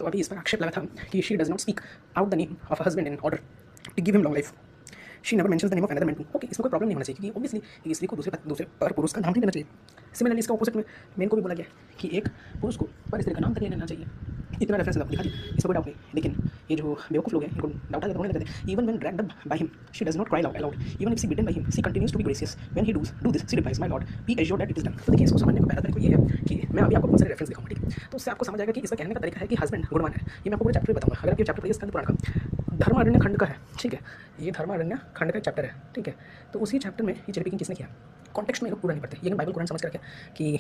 तो अभी इस पर आक्षेप लगा था कि she does not speak out the name of husband in order to give him long life. She never mentions the name of another man too. Okay, इसमें कोई प्रॉब्लम नहीं होना चाहिए क्योंकि ऑब्वियसली एक स्त्री को दूसरे पर पुरुष का नाम नहीं लेना चाहिए। सिमिलरली इसका ऑपोजिट में मेन को भी बोला गया कि एक पुरुष को पर स्त्री का नाम तक नहीं लेना चाहिए। इतना रेफरेंस दिखा दिया, इसमें कोई डाउट नहीं। लेकिन ये जो बेवकूफ़ लोग हैं इनको डाउट आगे रोने लगते हैं। Even when dragged by him she does not cry aloud, even if she beaten by him she continues to be gracious when he do this she replies my lord be assured that it is done. तो देखिए, इसको समझने का पहला तरीका ये है कि मैं अभी आपको बहुत सारे रेफरेंस दिखाऊंगा, ठीक है? तो उससे आपको समझ आएगा कि इसका कहने का तरीका है कि हस्बैंड गुणवान है। ये मैं आपको पूरे चैप्टर में बताऊंगा। अगर आप ये चैप्टर पढ़िए, स्कंद पुराण का धर्मारण्य खंड का है, ठीक है? ये धर्मारण्य खंड का चैप्टर है, ठीक है? तो उसी चैप्टर में ये चेरी पिकिंग किसने किया, कॉन्टेक्स्ट में लोग पूरा नहीं पढ़ते। ये बाइबल कुरान समझ कर रखे कि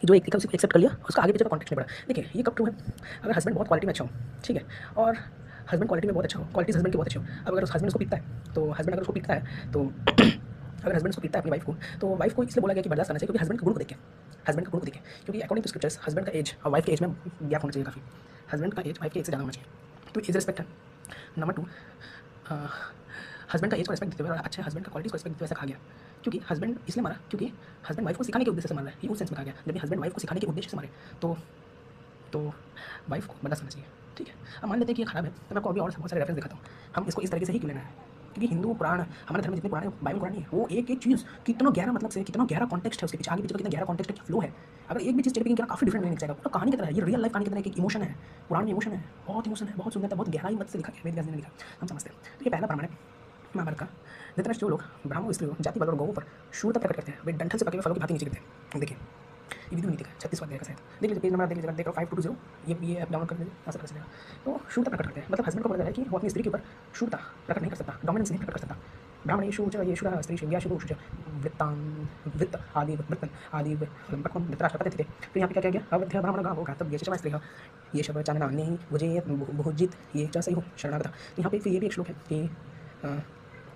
जो एक उसे एक्सेप्ट कर लिया, उसका आगे पीछे का कॉन्टेक्स्ट नहीं पड़ा। देखिए, ये कब ट्रू है? अगर हस्बैंड बहुत क्वालिटी में अच्छा हो, ठीक है, और हस्बैंड क्वालिटी में बहुत अच्छा हो, क्वालिटीज हस्बैंड की बहुत अच्छी हो। अब अगर उस हस्बैंड उसको पीटता है, तो हस्बैंड अगर उसको पीटता है तो अगर हस्बैंड उसको पीटता है अपनी वाइफ को, तो वाइफ को इसलिए बोला गया कि बर्दाश्त करना चाहिए क्योंकि हस्बैंड के गुण को देख के, हस्बैंड के गुण को देख के, क्योंकि अकॉर्डिंग टू स्क्रिप्चर्स हस्बैंड का एज और वाइफ के एज में गैप होना चाहिए काफ़ी। हस्बैंड का एज वाइफ के एज से ज़्यादा होना चाहिए, तो एज रिस्पेक्ट है। नंबर 2, हस्बैंड का एज को रिस्पेक्ट देते हुए अच्छा हस्बैंड का क्वालिटीज को रिस्पेक्ट देते हुए ऐसा कहा गया क्योंकि हस्बैंड इसलिए मारा क्योंकि हस्बैंड वाइफ को सिखाने के उद्देश्य से मार रहा है। ये उस सेंस में कहा गया जब हस्बैंड वाइफ को सिखाने के उद्देश्य से मारे तो वाइफ को बर्दाश्त करना चाहिए, ठीक है? अब मान लेते हैं कि ये खराब है, तो मैं आपको अभी और बहुत सारे रेफरेंस दिखाता हूँ। हम इसको इस तरीके से ही क्यों लेना है क्योंकि हिंदू पुराण हमारे धर्म में जितने पुराने बाइबल कुरान है वो एक एक चीज़ कितना गहरा मतलब से कितना गहरा कॉन्टेक्स्ट है उसके पीछे, आगे पीछे कितना गहरा कॉन्टेक्स्ट है, फ्लो है। अगर एक भी चीज़ चेक काफ़ी डिफरेंट नहीं निकलेगा। तो कहानी की तरह है, ये रियल लाइफ कहानी की तरह एक इमोशन है, पुराण में इमोशन है, बहुत इमोशन है, बहुत सुंदर, बहुत गहराई मत से लिखा गया, वेदव्यास ने लिखा, हम समझते हैं। तो ये पहला प्रमाण है महाभारत का। धृतराष्ट्र जो लोग ब्राह्मण स्त्रियों जाति बल और गौों पर शूरता प्रकट करते हैं वे डंठल से पके हुए फलों की भांति नीचे गिरते हैं। देखिए, ये विधि नीति का 36वां अध्याय का शायद देख लीजिए, पेज नंबर देख लीजिए, देखो 5220 ये ऐप डाउनलोड कर लीजिए, आसान चलेगा। तो शूरता प्रकट करते हैं मतलब हस्बैंड को पता है कि वो अपनी स्त्री के ऊपर शूरता प्रकट नहीं कर सकता, डोमिनेंस नहीं प्रकट कर सकता। ब्राह्मण ये शूच ये शुरा स्त्री शिव्या शुभ शुच वृत्त आदि वृत्तन आदि धृतराष्ट्र पते थे। तो यहाँ पे क्या गया, अवध्य ब्राह्मण गावो घातव्य च स्त्री ये शब चाननान्य भुजेत बहुजित ये च सही हो शरणागत। तो यहाँ पे फिर ये भी एक श्लोक है कि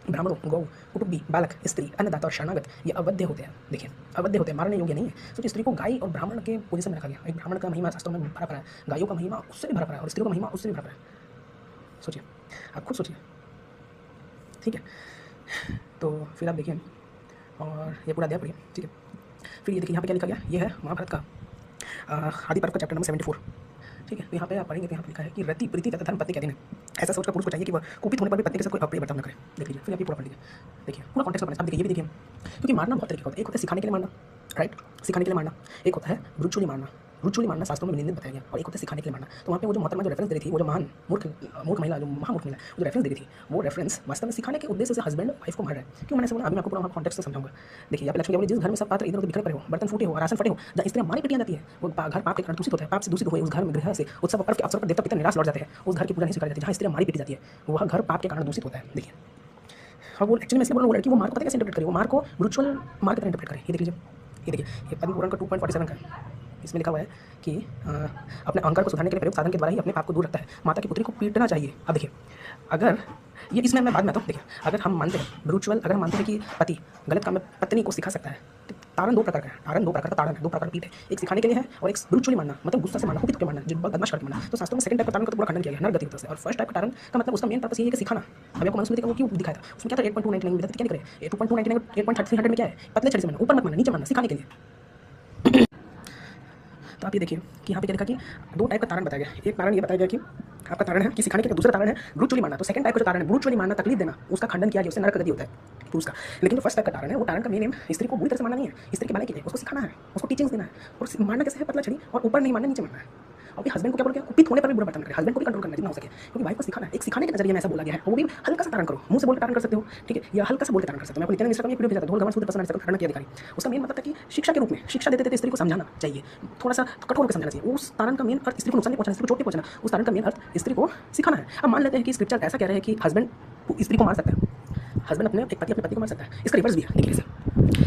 ब्राह्मणों, गौ, कुटुंबी, बालक, स्त्री, अन्नदाता और शरणागत ये अवध्य होते हैं। देखिए, अवध्य होते हैं, मारने योग्य नहीं है। सोचिए, स्त्री को गाय और ब्राह्मण के पोजीशन में रखा गया। एक ब्राह्मण का महिमा शास्त्रों में भरा पड़ा है, गायों का महिमा उससे भी भरा पड़ा है और स्त्रियों का महिमा उससे भी भरा पड़ा है। सोचिए, आप खुद सोचिए, ठीक है? तो फिर आप देखिए और ये पूरा अध्याय पढ़िए, ठीक है? फिर ये देखिए यहाँ पे क्या लिखा गया, ये है महाभारत का आदि पर्व का चैप्टर नंबर 74, ठीक है? तो यहाँ पे आप पढ़ेंगे तो यहाँ पे लिखा है कि रति प्रीति तथा धर्म पत्नी के अधीन है। ऐसा सोचकर पुरुष को चाहिए कि वह कुपित होने पर भी पत्नी के साथ कोई अप्रिय बर्ताव न करे। देख लीजिए, फिर आप ये पूरा पढ़ लीजिए, देखिए पूरा कॉन्टेक्स्ट पढ़ना। अब देखिए, ये भी देखिए, क्योंकि मारना बहुत तरीके का होता है। एक होता है सिखाने के लिए मारना, राइट, सिखाने के लिए मारना। एक होता है ब्रूचुअली मारना, ब्रूचुअली मारना शास्त्रों में निंदित बताया गया, और एक होता है सिखाने के लिए मारना। तो वहाँ पे वो जो मोहतरमा जो रेफरेंस दे रही थी, वो जो महान मूर्ख महिला, जो महामूर्ख महिला जो रेफरेंस दे रही थी, वो रेफरेंस वास्तव में सिखाने के उद्देश्य से हस्बैंड वाइफ को मार रहा है। क्यों मैंने बोला, अभी मैं आपको पूरा कॉन्टेक्स्ट से समझाऊंगा। देखिए, यहाँ पे लक्ष्मी बोली, जिस घर में सब पात्र इधर उधर बिखरे पड़े हो, बर्तन फूटे हो, राशन फटे हो, जहाँ स्त्रियाँ मारी पिटियाँ जाती है, वो घर पाप के कारण दूषित होता है, पाप से दूषित हुए उस घर में गृह से उत्सव पर्व के अवसर पर देवता पितर निराश लौट जाते हैं, उस घर की पूजा नहीं स्वीकार जाती। जहाँ स्त्रियाँ मारी पिटी जाती है वह घर पाप के कारण दूषित होता है। देखिए, और वो एक्चुअली मैं इसलिए बोल रहा हूँ कि वो मार को पता कैसे इंटरप्रेट करें, वो मार को ब्रूचुअल मार की तरह इंटरप्रेट करें। ये देख लीजिए, ये देखिए, ये पद्म पुराण का 2.47 का है। इसमें लिखा हुआ है कि अपने अहंकार को सुधारने के लिए प्रयुक्त साधन के द्वारा ही अपने पाप को दूर रखता है। माता की पुत्री को पीटना चाहिए। अब देखिए, अगर ये इसमें मैं बाद में आता हूँ। देखिए, अगर हम मानते हैं ब्रूचुअल, अगर हम मानते हैं कि पति गलत काम में पत्नी को सिखा सकता है, तो ताड़न दो प्रकार का है, ताड़न दो प्रकार का ताड़न है, दो प्रकार पीठ है। एक सिखाने के लिए है और एक ब्रूचुअली मारना, मतलब गुस्सा से मारना, कुपित होकर मारना, जो बदमाश करके मारना। तो शास्त्रों में सेकंड टाइप का ताड़न का तो पूरा खंडन किया गया नरगति होता है, और फर्स्ट टाइप का ताड़न का मतलब उसका मेन पर्पस ये है कि सिखाना। अभी आपको मनुस्मृति का वो क्यों दिखाया था, उसमें क्या था 8.299 में क्या करे, 2.299 8.300 में क्या है, पतले छड़ी से मारना, ऊपर मत मारना, नीचे मारना, सिखाने के लिए। तो आप ये देखिए कि यहाँ पे क्या लिखा कि दो टाइप का तारण बताया गया। एक तारण ये बताया गया कि आपका तारण है कि सिखाने के लिए, दूसरा तारण है ब्रूचुअली मारना। तो सेकंड टाइप का जो तारण है ब्रूचुअली मारना, तकलीफ देना, उसका खंडन किया गया, उससे नरक गति होता है पुरुष का। लेकिन जो फर्स्ट टाइप का तारण है, वो तारण का मेन एम स्त्री को बुरी तरह से मारना नहीं है, स्त्री के भलाई के लिए, उसको सिखाना है, उसको टीचिंग्स देना है। और मारना कैसे है, पतला छड़ी, और ऊपर नहीं मारना, नीचे मारना है। अभी हस्बैंड को क्या बोल गया, कुपित होने पर भी बुरा बर्ताव करें, हस्बैंड को भी कंट्रोल करना जितना हो सके, क्योंकि वाइफ को सिखाना है। एक सिखाने के नजरिए में ऐसा बोला गया है, वो भी हल्का सा तारण करो, मुंह से बोल तारण कर सकते हो, ठीक है, या हल्का सा बोल तारण कर सकते हो। मैं अपने नित्यानंद में एक वीडियो भेजा था, ढोल गवन सूत्र प्रसन्न तारण किया अधिकारी। उसका मेन मतलब था कि शिक्षा के रूप में शिक्षा देते थे, स्त्री को समझाना चाहिए, थोड़ा सा कठोर होकर समझाना चाहिए। उस तारण का मेन अर्थ स्त्री को नुकसान नहीं पहुंचाना, स्त्री को चोट नहीं पहुंचाना, उस तारण का मेन अर्थ स्त्री को सिखाना है। अब मान लेते हैं कि स्क्रिप्चर ऐसा कह रहे हैं कि हस्बैंड स्त्री को मार सकता है, हस्बैंड अपने पति को मार सकता है। इसका रिवर्स भी है, देखिए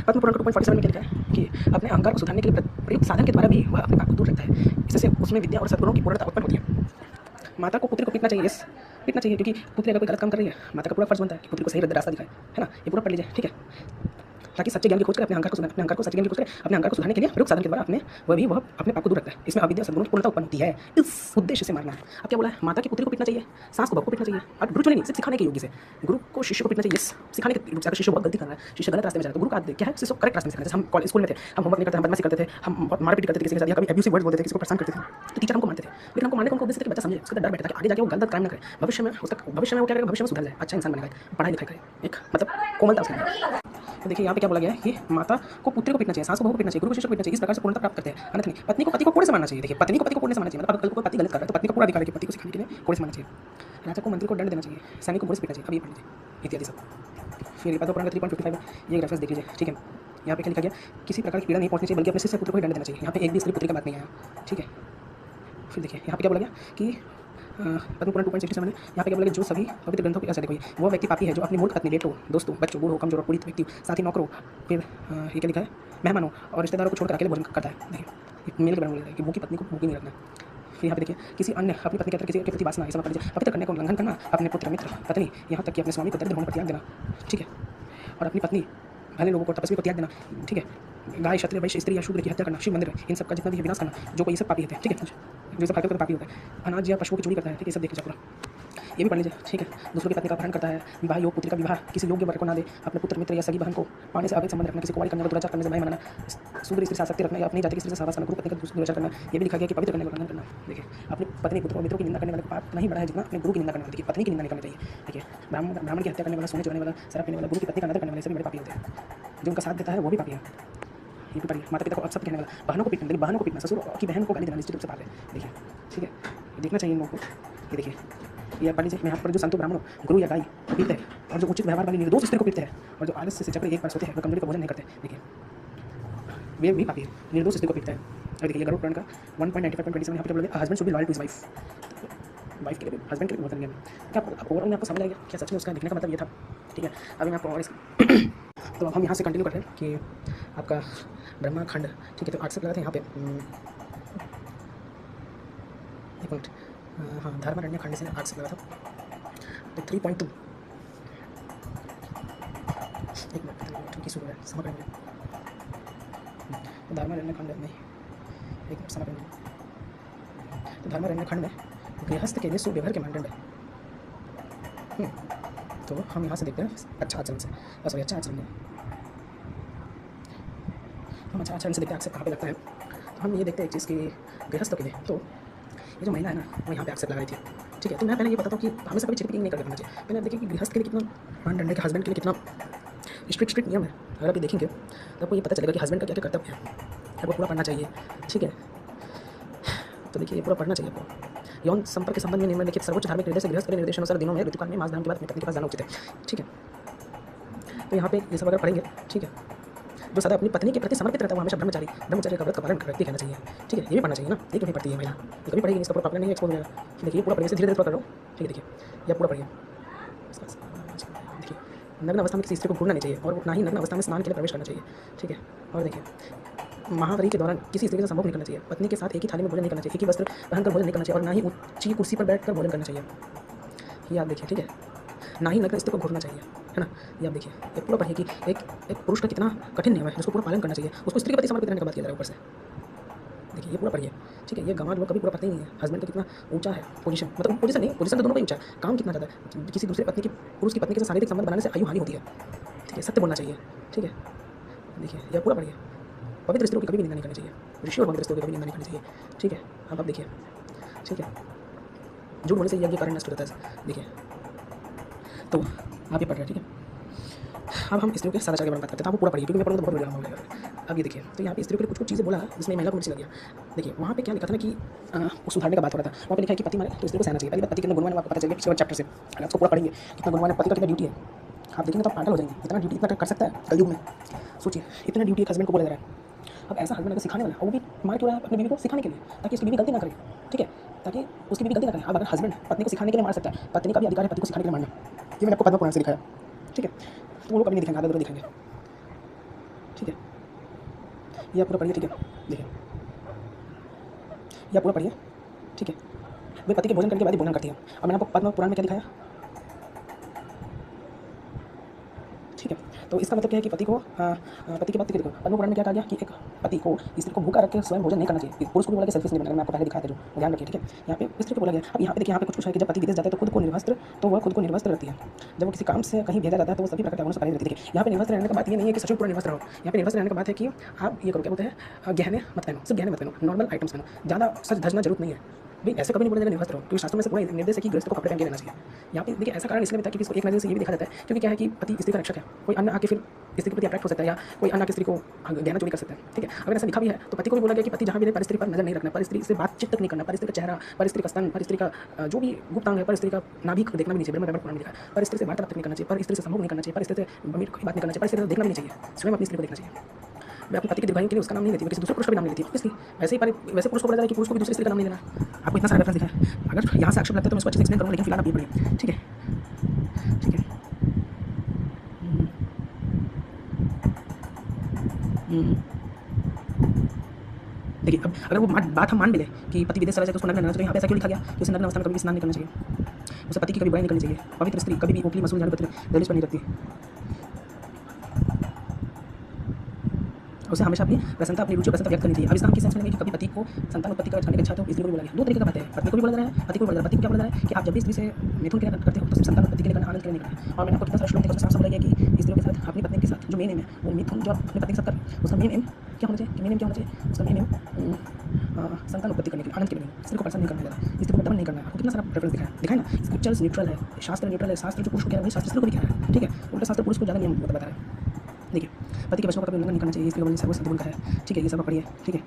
पद्म पुराण 2.47 में क्या लिखा है कि अपने अहंकार को सुधारने के लिए प्रयुक्त साधन के द्वारा भी वह अपने पाप को दूर रखता है, इससे उसमें विद्या और सद्गुणों की पूर्णता उत्पन्न होती है। माता को पुत्री को पीटना चाहिए, यस पीटना चाहिए, क्योंकि पुत्री अगर कोई गलत काम कर रही है, माता का पूरा फर्ज बनता है कि पुत्री को सही रास्ता दिखाए, है ना। ये पूरा पढ़ लीजिए, ठीक है? ताकि सच्चे ज्ञान की खोज करे, अपने अहंकार को सुधार, अपने अहंकार को सच्चे ज्ञान की खोज करे, अपने अहंकार को सुधारने के लिए प्रयोग साधन के द्वारा वह अपने पाप को दूर रखता है। इसमें अविद्या सद्गुण पूर्णता उत्पन्न होती है। इस उद्देश्य से मारना है। अब क्या बोला है, माता की पुत्री को पीटना चाहिए, सास को बहू को पीटना चाहिए, और गुरु चुने नहीं, सिर्फ सिखाने के योग्य से गुरु को शिष्य को पीटना चाहिए, सिखाने के रूप से। अगर शिष्य बहुत गलती कर रहा है, शिष्य गलत रास्ते में जा रहा है, तो गुरु का क्या है, शिष्य को करेक्ट रास्ते में सिखाना। जैसे हम कॉलेज स्कूल में थे, हम होमवर्क नहीं करते, हम बदमाशी करते थे, हम बहुत मारपीट करते थे किसी के साथ, या कभी अब्यूसिव वर्ड्स बोलते थे, किसी को परेशान करते थे, तो टीचर हमको मारते थे। लेकिन हमको मारने का उनको उद्देश्य था कि बच्चा समझे, उसका डर बैठता कि आगे जाके वो गलत काम ना करे, भविष्य में वो क्या करेगा, भविष्य में सुधर जाए, अच्छा इंसान बनेगा, पढ़ाई लिखाई करे, एक मतलब कोमलता उसके अंदर। तो देखिए यहाँ पे क्या बोला गया है कि माता को पुत्री को पीटना चाहिए, सास को बहू को पीटना चाहिए, गुरु को शिष्य को पीटना चाहिए, इस प्रकार से पूर्णता प्राप्त करते हैं। अन्यथा नहीं, पत्नी को पति को कोड़े से मारना चाहिए। देखिए पत्नी को पति को कोड़े से मारना चाहिए, मतलब अगर कोई पति गलत कर रहा है तो पत्नी को पूरा अधिकार है कि पति को सिखाने के लिए कोड़े से मारना चाहिए। राजा को मंत्री को दंड देना चाहिए, सैनिक को बुरे से पीटना चाहिए। अब ये पढ़ लीजिए इत्यादि सब। फिर पद पुराण 3.55 में ये रेफरेंस देख लीजिए, ठीक है। यहाँ पे क्या लिखा गया, किसी प्रकार की पीड़ा नहीं पहुंचनी चाहिए, बल्कि अपने शिष्य पुत्र को ही दंड देना चाहिए। यहाँ पे एक भी स्त्री पुत्री का बात नहीं आया, ठीक है। फिर देखिए यहाँ पे क्या बोला गया कि पद्म पुराण 2.67 में यहाँ पे क्या बोला, जो सभी पवित्र ग्रंथों के ऐसा देखो, वो व्यक्ति पापी है जो अपनी मूर्ख पत्नी, बेटों, दोस्तों, बच्चों, बूढ़ों, कमजोर और पीड़ित व्यक्ति, साथी, नौकरों, फिर ये क्या लिखा है, मेहमानों और रिश्तेदारों को छोड़कर अकेले भोजन करता है। देखिए मेल के बारे में कि भूखी पत्नी को भूखी नहीं रखना। फिर यहाँ पे देखिए, किसी अन्य अपनी पत्नी के अंदर किसी के प्रति वासना ऐसा कर लीजिए, पवित्र करने को उल्लंघन करना, अपने पुत्र, मित्र, पत्नी, यहाँ तक कि अपने स्वामी को दरिद्र होने पर त्याग देना, ठीक है। और अपनी पत्नी, भले लोगों को, तपस्वी को त्याग देना, ठीक है। गाय, क्षत्रिय, वैश्य, स्त्री या शूद्र की हत्या करना, शिव मंदिर, इन सब का जितना भी विनाश करना, जो कोई ये सब पापी होते हैं, ठीक है। जो सब हरकत पापी होता है, अनाज या पशुओं की चोरी करता है, ठीक है, सब देख लीजिए पूरा, ये भी पढ़ लीजिए, ठीक है। दूसरों की पत्नी का अपहरण करता है, विवाह योग पुत्री का विवाह किसी योग्य वर को ना दे, अपने पुत्र, मित्र या सगी बहन को पाने से अवैध संबंध रखना, किसी को वारी करने, दुराचार करने से भय मनाना, शूद्र स्त्री से आसक्ति रखना, या अपनी जाति की स्त्री से सहवास करना, गुरु पत्नी का दुराचार करना, ये भी लिखा गया कि पवित्र करने का उल्लंघन करना। देखिए अपनी पत्नी, पुत्र और मित्रों की निंदा करने वाले का पाप नहीं बढ़ा है जितना अपने गुरु की निंदा करने वाले। देखिए पत्नी की निंदा नहीं करनी चाहिए। देखिए ब्राह्मण की हत्या करने वाला, सोने चोरने वाला, शराब पीने वाला, गुरु की पत्नी का आदर करने वाले सभी बड़े पापी होते हैं। जो उनका साथ देता है वो भी पापी है। ये भी पढ़िए, माता पिता को अपशब्द कहने वाला, बहनों को पीटना, देखिए बहनों को पीटना, ससुर की बहन को गाली देना निश्चित रूप से पाप है। देखिए ठीक है, ये देखना चाहिए इन लोगों को। ये देखिए ये पढ़ लीजिए, यहाँ पर जो संतों, ब्राह्मणों, गुरु या गाय को पीटते हैं, और जो उचित व्यवहार वाली निर्दोष स्त्री को पीटते हैं, और जो आलस्य से चक्र एक बार सोते हैं, वो कमजोरी का भोजन नहीं करते, देखिए वे भी पापी है, निर्दोष स्त्री को पीटते हैं। और देखिए गरुड़ पुराण का 1.95.27 यहाँ पे बोला गया, husband should be loyal to his wife के लिए, हस्बैंड के लिए बहुत नियम है। क्या ओवरऑल में आपको समझ आएगा क्या सच में उसका लिखने का मतलब ये था, ठीक है। अभी मैं आपको और तो अब हम यहाँ से कंटिन्यू कर रहे हैं कि आपका ब्रह्माखंड, ठीक है। तो 8 से लगाते हैं यहाँ पे, एक मिनट, हाँ धर्मारण्य खंड से 8 से लगा था, तो 3.2, एक मिनट की शुरू है, समझ रहे हैं। तो धर्मारण्य खंड नहीं, एक मिनट समझ रहे हैं। तो धर्मारण्य खंड में गृहस्थ के लिए सुव्यवहार के मानदंड है। तो हम यहाँ से देखते हैं अच्छा आचरण से, सॉरी अच्छा आचरण है, हम अच्छा आचरण से देखते हैं अक्सर कहाँ पे लगता है। तो हम ये देखते हैं एक चीज़ कि गृहस्थों के लिए, तो ये जो महिला है ना, वो यहाँ पे एक्सेप्ट लगा रही थी, ठीक है। तो मैं पहले ये बताता हूँ कि हमें कभी चिकपिंग नहीं करके रखना चाहिए। पहले आप देखिए कि गृहस्थ के लिए कितना मानदंड है, कि हस्बैंड के लिए कितना स्ट्रिक्ट नियम है। अगर आप ये देखेंगे तो आपको ये पता चलेगा कि हस्बैंड का क्या क्या कर्तव्य है, आपको पूरा पढ़ना चाहिए, ठीक है। तो देखिए ये पूरा पढ़ना चाहिए आपको। यौन संपर्क के संबंध में निम्नलिखित सर्वोच्च धार्मिक निर्देश गृहस्थ के निर्देशानुसार दिनों में ऋतुकाल में मास धाम के बाद अपनी पत्नी के पास जाना उचित है, ठीक है। तो यहाँ पे ये सब अगर पढ़ेंगे, ठीक है, जो सदा अपनी पत्नी के प्रति समर्पित रहता है वो हमेशा ब्रह्मचर्य का व्रत का पालन करते रहना चाहिए, ठीक है। ये भी पढ़ना चाहिए ना, ये क्यों नहीं पढ़ती है महिला, ये कभी पढ़ेगी, इसका पूरा पकड़ नहीं एक्सप्लोर हो जाएगा। देखिए पूरा पढ़िए, धीरे धीरे पूरा कर रहा हूँ, ठीक है। देखिए यह पूरा पढ़िए। देखिए नग्न अवस्था में किसी स्त्री को घूरना नहीं चाहिए, और ना ही नग्न अवस्था में स्नान के लिए प्रवेश करना चाहिए, ठीक है। और देखिए महावरी के दौरान किसी स्त्री से संभोग नहीं करना चाहिए, पत्नी के साथ एक ही थाली में भोजन नहीं करना चाहिए, एक ही वस्त्र पहनकर भोजन नहीं करना चाहिए, और ना ही ऊंची कुर्सी पर बैठकर भोजन करना चाहिए। ये आप देखिए, ठीक है। ना ही नग्न स्त्री को घूरना चाहिए, है ना। ये आप देखिए, एक पूरा पढ़िए कि एक पुरुष का कितना कठिन नियम है जिसको पूरा पालन करना चाहिए, उसको स्त्री के प्रति समर्पित रहने का बात किया जा रहा है ऊपर से। देखिए ये पूरा पढ़िए, ठीक है। ये गंवार लोग कभी पूरा पता ही नहीं है हस्बैंड का कितना ऊंचा है पोजीशन, मतलब पोजीशन नहीं, पोजीशन तो दोनों का ही ऊंचा है, काम कितना ज़्यादा है। किसी दूसरे पत्नी की, पुरुष की पत्नी के साथ शारीरिक संबंध बनाने से आयु हानि होती है, ठीक है। सत्य बोलना चाहिए, ठीक है। देखिए यह पूरा पढ़िए। पवित्र स्त्रियों की कभी भी निंदा नहीं करनी चाहिए, ऋषि और पवित्र स्त्रियों की कभी निंदा नहीं करनी चाहिए, ठीक है। अब आप देखिए, ठीक है, झूठ बोलने से यज्ञ कारण नष्ट हो जाता है, देखिए। तो आप ये पढ़ रहे हैं, ठीक है। अब हम स्त्रियों के सदाचार के बारे में बात करते हैं, तो आपको पूरा पढ़िए क्योंकि मैं पढ़ूँ तो बहुत वीडियो लंबा हो जाएगा। अब ये देखिए, तो यहाँ पे स्त्रियों के लिए कुछ चीज़ें बोला जिसमें महिला को मिर्ची लग गया। देखिए वहाँ पे क्या लिखा था ना कि वो सुधारने का बात हो रहा था, वहाँ पे लिखा है कि पति मारे तो स्त्री को सहना चाहिए। पहले पति कितना गुणवान है आपको पता चलेगा पिछले चैप्टर से, अगर आपको पूरा पढ़ेंगे कितना गुणवान है, पति का कितना ड्यूटी है, आप देखेंगे तो आप पागल हो जाएंगे। इतना ड्यूटी इतना कर सकता है कलयुग में, सोचिए इतना ड्यूटी एक हस्बैंड को बोला जा रहा है। अब ऐसा हस्बैंड अगर सिखाने वाला, वो भी मार क्यों रहा है अपनी बीवी को सिखाने के लिए, ताकि उसकी बीवी गलती ना करे, ठीक है, ताकि उसकी बीवी गलती ना करे। अब अगर हस्बैंड पत्नी को सिखाने के लिए मार सकता है, पत्नी का भी अधिकार है पति को सिखाने के लिए मारना। ये मैंने आपको पद्म पुराण से दिखाया, ठीक है। तो वो लोग कभी नहीं दिखाएंगे, आगे जरूर दिखाएंगे, ठीक है। ये आप पूरा पढ़िए, ठीक है। देखिए ये आप पूरा पढ़िए, ठीक है। वे पति के भोजन करने के बाद ही भोजन करती है। अब मैंने आपको पद्म पुराण में क्या दिखाया, ठीक है। तो इसका मतलब क्या है कि पति को पति के बाद देखो पद्म पुराण में क्या कहा गया कि एक पति को स्त्री को भूखा रख के स्वयं भोजन नहीं करना चाहिए। पुरुष को भी बोला गया सेल्फिश नहीं बनना, मैं आपको पहले दिखाया था, जो ध्यान रखिए, ठीक है। यहाँ पे स्त्री को बोला गया। अब यहाँ पे देखिए, यहाँ पे कुछ है कि जब पति विदेश जाता है तो खुद को निर्वस्त्र, तो वह खुद को निर्वस्त्र रहती है। जब वो किसी काम से कहीं भेजा जाता है तो वो सभी प्रकार के आवरणों से पहले रहती है। यहाँ पे निर्वस्त्र रहने का बात ये नहीं है कि सचिव पूरा निर्वस्त्र रहो। यहाँ पे निर्वस्त्र रहने का बात है कि आप ये करो, क्या बोलते हैं, गहने मत पहनो, सिर्फ गहने मत पहनो, नॉर्मल आइटम्स पहनो, ज़्यादा सच धजना जरूरत नहीं है भाई। ऐसे कभी नहीं बोला जाएगा निर्वस्त्र रहो, क्योंकि शास्त्रों में से पूरा निर्देश है कि गृहस्थ को कपड़े पहन के रहना चाहिए। यहाँ पे देखिए ऐसा कारण इसलिए होता है कि इसको एक नज़र से ये भी देखा जाता है क्योंकि क्या है कि पति स्त्री का रक्षक है, कोई अन्य आके फिर स्त्री के प्रति अट्रैक्ट हो सकता है, या कोई अन्य आके स्त्री को गहना चोरी कर सकता है, ठीक है। अगर ऐसा लिखा भी है तो पति को भी बोला गया कि पति जहाँ भी रहे पर स्त्री पर नजर नहीं रखना, पर स्त्री से बातचीत तक नहीं करना, पर स्त्री का चेहरा, पर स्त्री का स्तन, पर स्त्री का जो भी गुप्तांग है, पर स्त्री का नाभि देखना भी नहीं चाहिए, ब्रह्म पुराण में लिखा है। पर स्त्री से वार्तालाप तक नहीं करना चाहिए, पर स्त्री से संभोग नहीं करना चाहिए, पर स्त्री से बात नहीं करना चाहिए, पर स्त्री से देखना भी नहीं चाहिए, स्वयं अपनी स्त्री को देखना चाहिए। मैं अपने पति के दीर्घायु के लिए उसका नाम नहीं लेती, मैं किसी दूसरे पुरुष का भी नाम नहीं लेती, इसलिए वैसे पुरुष को बोला जाए कि पुरुष को भी दूसरी स्त्री का नाम नहीं लेना। आपको इतना सारा रेफरेंस दिखा है, अगर यहाँ से आक्षेप लगता है तो मैं इसको अच्छे से एक्सप्लेन करूँगा, लेकिन फिलहाल आप ये पढ़िए, ठीक है, ठीक है। देखिए अब अगर वो बात हम मान भी लें कि पति विदेश चला जाए तो उसको नग्न रहना चाहिए, यहाँ पे ऐसा क्यों लिखा गया कि उसे नग्न अवस्था में कभी भी स्नान नहीं करना चाहिए, उसे पति की कभी बुराई नहीं करनी चाहिए। पवित्र स्त्री कभी भी ओखली मसूल झाड़ू पत्र दहलीज पर नहीं रखती, उसे हमेशा अपनी प्रसन्नता, अपनी रुचि प्रसन्नता व्यक्त करनी चाहिए। अब इसका हम किस सेंस में लेंगे कि कभी पति को संतान उत्पत्ति करने की इच्छा तो स्त्री को भी बोला गया। दो तरीके का बात है, पत्नी को भी बोला जा रहा है, पति को भी बोला जा रहा है। पति को क्या बोला जा रहा है कि आप जब भी स्त्री से मैथुन करते हो तो सिर्फ संतान उत्पत्ति के लिए करना, आनंद के लिए नहीं करना। और मैंने आपको कितना सारा श्लोक देखा, उसमें साफ बोला गया कि स्त्रियों के साथ, अपनी पत्नी के साथ जो मेन एम है वो मिथुन, जो अपनी पत्नी के साथ कर, उसका मेन एम क्या होना चाहिए, मेन एम क्या होना चाहिए, उसका मेन एम संतान उत्पत्ति करने के लिए, आनंद के लिए, स्त्री को परेशान नहीं करना ज़्यादा, स्त्री को दमन नहीं करना है। आपको कितना सारा रेफरेंस दिखाया ना। स्क्रिप्चर्स न्यूट्रल है, शास्त्र न्यूट्रल है, शास्त्र जो पुरुष को कह रहा है शास्त्र स्त्री को भी कह रहा है, ठीक है। उल्टा शास्त्र पुरुष को ज़्यादा नियम बता रहा है। देखिए पति के वचनों का कभी उल्लंघन नहीं करना चाहिए, स्त्री को सर्वस्व गुण का है, ठीक है। ये सब पढ़िए, ठीक है,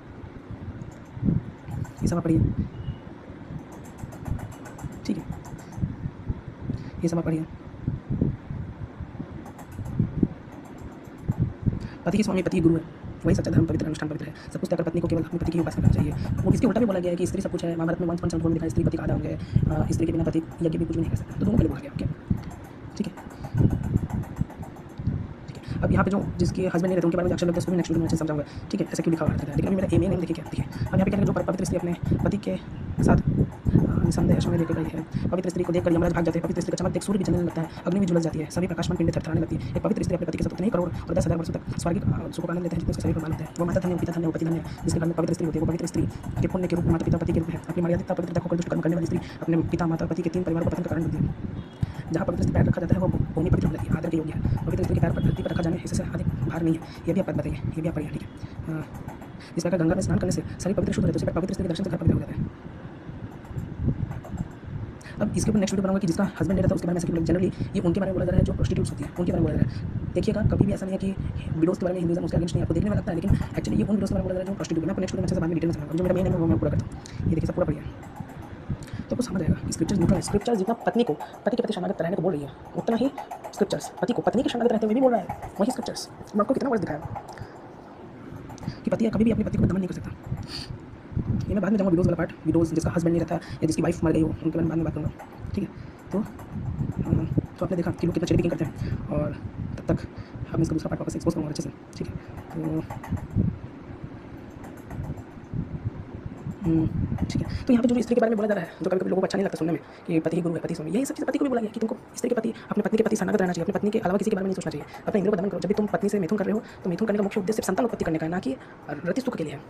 ये सब पढ़िए, ठीक है, ये सब पढ़िए। पति की स्वामी, पति की गुरु है, वही सच्चा धर्म, पवित्र अनुष्ठान पवित्र है। सब कुछ त्यागकर पत्नी को केवल अपने पति की उपासना करना चाहिए। वो इसके उल्टा भी बोला गया है कि स्त्री सब कुछ है। महाभारत में 1.7 में लिखा है स्त्री पति का आधा अंग है, स्त्री के बिना पति यज्ञ भी कुछ नहीं कर सकता। तो दोनों के लिए बोला गया, ठीक है। अब यहाँ पे जो जिसके हस्बैंड नहीं रहते उनके बारे में अक्षर लगता है, उसको भी नेक्स्ट वीडियो में अच्छे समझाऊंगा, ठीक है। ऐसा क्यों लिखा हुआ है, लेकिन अभी मेरा एम नेम देखिए क्या देखिए। अब यहाँ पे कहते हैं जो पवित्र स्त्री अपने पति के साथ निसंदेह समय लेकर गई है, पवित्र स्त्री को देखकर यमराज भाग जाते हैं। पवित्र स्त्री का चमक देख सूर्य भी जलने लगता है, अग्नि भी झुलस जाती है, सभी प्रकाशमान पिंड थरथराने लगती है। एक पवित्र स्त्री अपने पति के साथ उतने करोड़ और 10,000 वर्षों तक स्वर्गिक सुखों का आनंद लेते हैं जितने उसके शरीर पर बाल होते हैं। वो माता धन्य, पिता धन्य, वो पति धन्य, जिसके घर में पवित्र स्त्री होती है। वो पवित्र स्त्री के पुण्य के रूप में माता पिता पति के रूप है। अपनी मर्यादिता पवित्रता को दुष्ट कर्म करने वाली स्त्री अपने पिता माता पति के 3 परिवारों को पतन का कारण बनती है। जहाँ पवित्र स्त्री पैर रखा जाता है वो भूमि पवित्र होती है, आदर के योग्य है। पवित्र स्त्री के पैर पर धरती पर रखा जाने इससे अधिक भार नहीं है। ये भी आप बताइए, ये भी आप पढ़िए, ठीक है। इस प्रकार गंगा में स्नान करने से शरीर पवित्र शुद्ध रहता है, उसी पर पवित्र स्त्री के दर्शन से घर पवित्र हो जाता है। अब इसके ऊपर नेक्स्ट वीडियो बनाऊंगा कि जिसका हस्बैंड नहीं रहता उसके बारे में ऐसा जनरली ये उनके बारे में बोला जा रहा है, जो प्रोस्टिट्यूट्स होती है उनके बारे में बोला जा रहा है। देखिएगा कभी भी ऐसा नहीं है कि विडोज के बारे में हिंदुइज्म उसके अगेंस्ट नहीं, आपको देखने में लगता है, लेकिन एक्चुअली ये उन विडोज के बारे में बोला जा रहा है जो प्रोस्टिट्यूट। मैं नेक्स्ट वीडियो में अच्छे से बाद में डिटेल में समझाऊंगा, जो मेरा मेन है वो मैं पूरा करता हूँ। ये देखिए सब पूरा पढ़िए तो कुछ समझ आएगा। स्क्रिप्चर्स न्यूट्रल है। स्क्रिप्चर्स जितना पत्नी को पति के प्रति शरणागत रहने को बोल रही है, उतना ही स्क्रिप्चर्स पति को पत्नी के शरणागत रहते हुए भी बोल रहा है। वही स्क्रिप्चर्स मैं आपको कितना वर्ष दिखाया कि पति कभी भी अपनी पति को दमन नहीं कर सकता। ये मैं बाद में जाऊँगा विडोज वाला पार्ट, विडोज जिसका हस्बैंड नहीं रहता या जिसकी वाइफ मर गई हो उनके बारे में बाद में बात करूँगा, ठीक है। तो आपने देखा कि लोग कितना चेरी पिकिंग करते हैं, और तब तक हम इसका दूसरा पार्ट वापस एक्सपोज करूँगा अच्छे से, ठीक है। ठीक है। तो यहाँ पे जो स्त्री के बारे में बोला जा रहा है, जो कभी कभी लोगों को अच्छा नहीं लगता सुनने में कि पति ही गुरु है, पति स्वामी, यही सब चीज़ पति को भी बोला गया कि तुमको स्त्री के प्रति, अपने पत्नी के प्रति शरणागत रहना चाहिए, अपनी पत्नी के अलावा किसी के बारे में नहीं सोचना चाहिए, अपने इंद्रियों को दमन करो। जब भी तुम पत्नी से मैथुन कर रहे हो तो मैथुन करने का मुख्य उद्देश्य सिर्फ संतान उत्पत्ति करने का है, ना कि रति सुख के लिए है।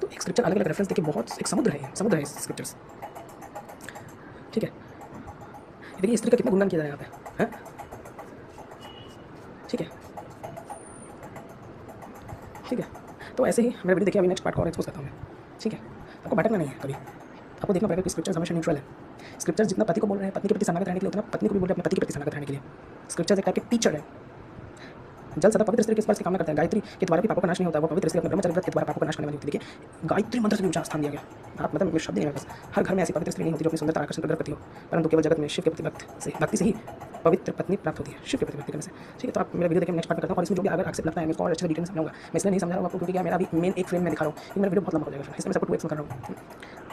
तो एक स्क्रिप्चर अलग अलग रेफरेंस देखिए, बहुत एक समुद्र है स्क्रिप्चर्स, ठीक है। देखिए स्त्री का कितना गुणगान किया जा रहा है यहाँ पे, है, ठीक है, ठीक है। तो ऐसे ही मेरा वीडियो देखिए, अभी नेक्स्ट पार्ट को और एक्सपोज करता हूँ मैं, ठीक है। आपको भटकना नहीं है कभी, आपको देखना पड़ेगा कि स्क्रिप्चर्स हमेशा न्यूट्रल है। स्क्रिप्चर्स जितना पति को बोल रहे हैं पत्नी के प्रति शरणागत रहने के लिए, उतना पत्नी को भी बोल रहे हैं अपने पति के प्रति शरणागत रहने के लिए। स्क्रिप्चर्स एक टाइप के टीचर है। जल सदा पवित्र स्त्री के स्पर्श की कामना करते हैं। गायत्री के द्वारा भी पापों का नाश नहीं होता, वो पवित्र स्त्री अपने ब्रह्मचर्य व्रत के द्वारा पापों का नाश करने वाली होती है। देखिए गायत्री मंत्र से भी ऊंचा स्थान दिया गया। आप मतलब कोई शब्द नहीं है बस, हर घर में ऐसी पवित्र स्त्री नहीं होती जो अपनी सुंदरता आकर्षण प्रकट करती हो, परंतु केवल जगत में शिव के प्रति भक्ति से ही पवित्र पत्नी प्राप्त होती है, शिव के प्रति भक्ति करने से, ठीक है। तो आप मेरा वीडियो देखिए, नेक्स्ट पार्ट करता हूँ, और इसमें जो भी अगर एक्सेप्ट लगता है मैं इसको और अच्छे से डिटेल में समझाऊंगा। मैं इसलिए नहीं समझा रहा हूँ आपको क्योंकि मेरा अभी मेन एक फ्रेम में दिखा रहा हूँ, मेरा वीडियो बहुत लंबा हो जाएगा, इसलिए मैं सबको 2x में कर रहा हूँ।